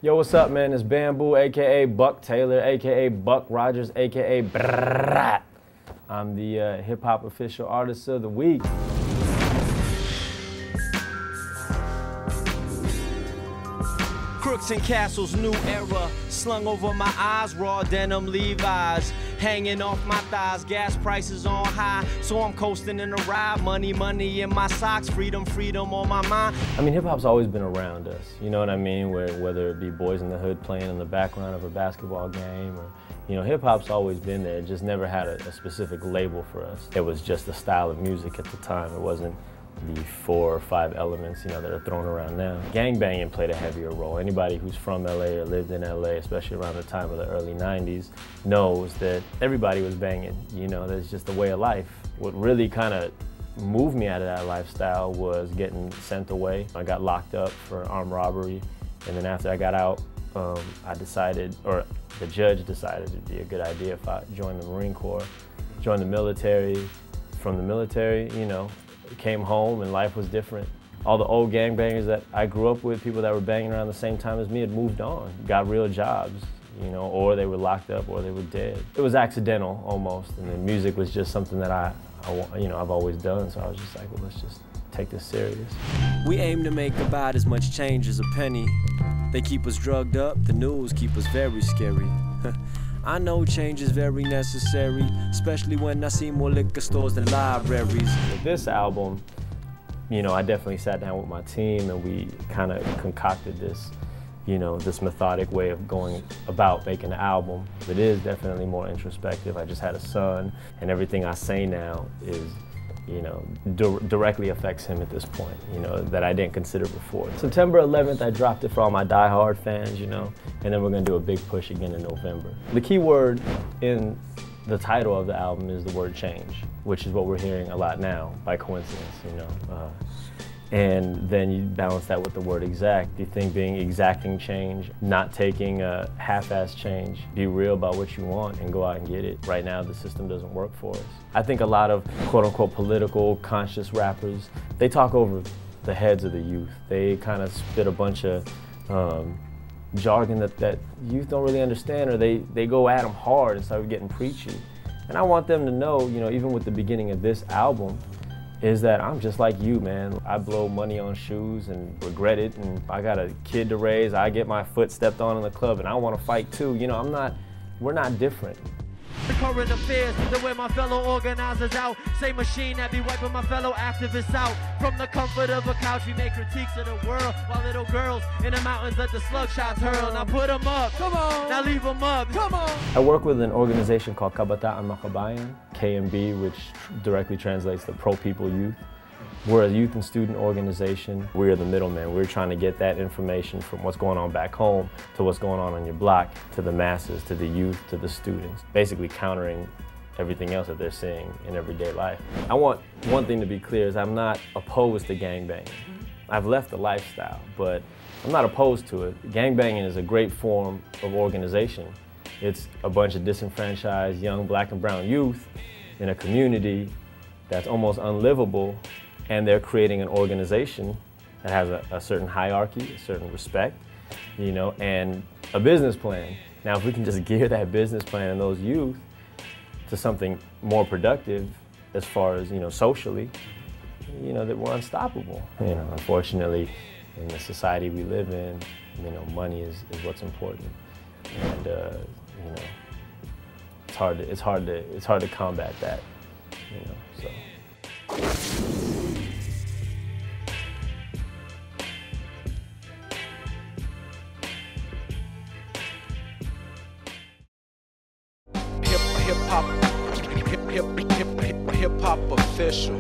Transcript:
Yo, what's up, man? It's Bambu, aka Buck Taylor, aka Buck Rogers, aka Brat. I'm the hip hop official artist of the week. Crooks and castles, new era, slung over my eyes, raw denim Levi's, hanging off my thighs, gas prices on high, so I'm coasting in a ride, money, money in my socks, freedom, freedom on my mind. I mean, hip hop's always been around us, you know what I mean? Whether it be Boys in the Hood playing in the background of a basketball game, or, you know, hip hop's always been there, it just never had a specific label for us. It was just a style of music at the time. It wasn't the 4 or 5 elements, you know, that are thrown around now. Gangbanging played a heavier role. Anybody who's from LA or lived in LA, especially around the time of the early 90s, knows that everybody was banging. You know, that's just a way of life. What really kind of moved me out of that lifestyle was getting sent away. I got locked up for armed robbery, and then after I got out, I decided, or the judge decided it'd be a good idea if I joined the Marine Corps, joined the military. From the military, you know, came home and life was different. All the old gangbangers that I grew up with, people that were banging around the same time as me, had moved on, got real jobs, you know, or they were locked up or they were dead. It was accidental almost, and the music was just something that I've always done, so I was just like, well, let's just take this serious. We aim to make about as much change as a penny. They keep us drugged up, the news keep us very scary. I know change is very necessary, especially when I see more liquor stores than libraries. With this album, you know, I definitely sat down with my team and we kind of concocted this, you know, this methodic way of going about making an album. It is definitely more introspective. I just had a son, and everything I say now is, you know, directly affects him at this point, you know, that I didn't consider before. September 11th, I dropped it for all my die-hard fans, you know, and then we're gonna do a big push again in November. The key word in the title of the album is the word change, which is what we're hearing a lot now, by coincidence, you know. And then you balance that with the word exact. Do you think being exacting change, not taking a half-ass change, be real about what you want and go out and get it? Right now, the system doesn't work for us. I think a lot of quote-unquote political, conscious rappers, they talk over the heads of the youth. They kind of spit a bunch of jargon that youth don't really understand, or they go at them hard and start getting preachy. And I want them to know, you know, even with the beginning of this album, is that I'm just like you, man. I blow money on shoes and regret it, and I got a kid to raise, I get my foot stepped on in the club, and I want to fight too. You know, we're not different. The current affairs, the way my fellow organizers out. Same machine that be wiping my fellow activists out. From the comfort of a couch, we make critiques of the world. While little girls in the mountains let the slug shots hurl. Now put them up, come on. Now leave them up, come on. I work with an organization called Kabataan Makabayan, KMB, which directly translates to Pro People Youth. We're a youth and student organization. We're the middleman. We're trying to get that information from what's going on back home to what's going on your block, to the masses, to the youth, to the students. Basically countering everything else that they're seeing in everyday life. I want one thing to be clear is I'm not opposed to gangbanging. I've left the lifestyle, but I'm not opposed to it. Gangbanging is a great form of organization. It's a bunch of disenfranchised young black and brown youth in a community that's almost unlivable, and they're creating an organization that has a certain hierarchy, a certain respect, you know, and a business plan. Now, if we can just gear that business plan and those youth to something more productive as far as, you know, socially, you know, that we're unstoppable. You know, unfortunately, in the society we live in, you know, money is what's important. And, you know, it's hard to combat that, you know, so. Hip hop official.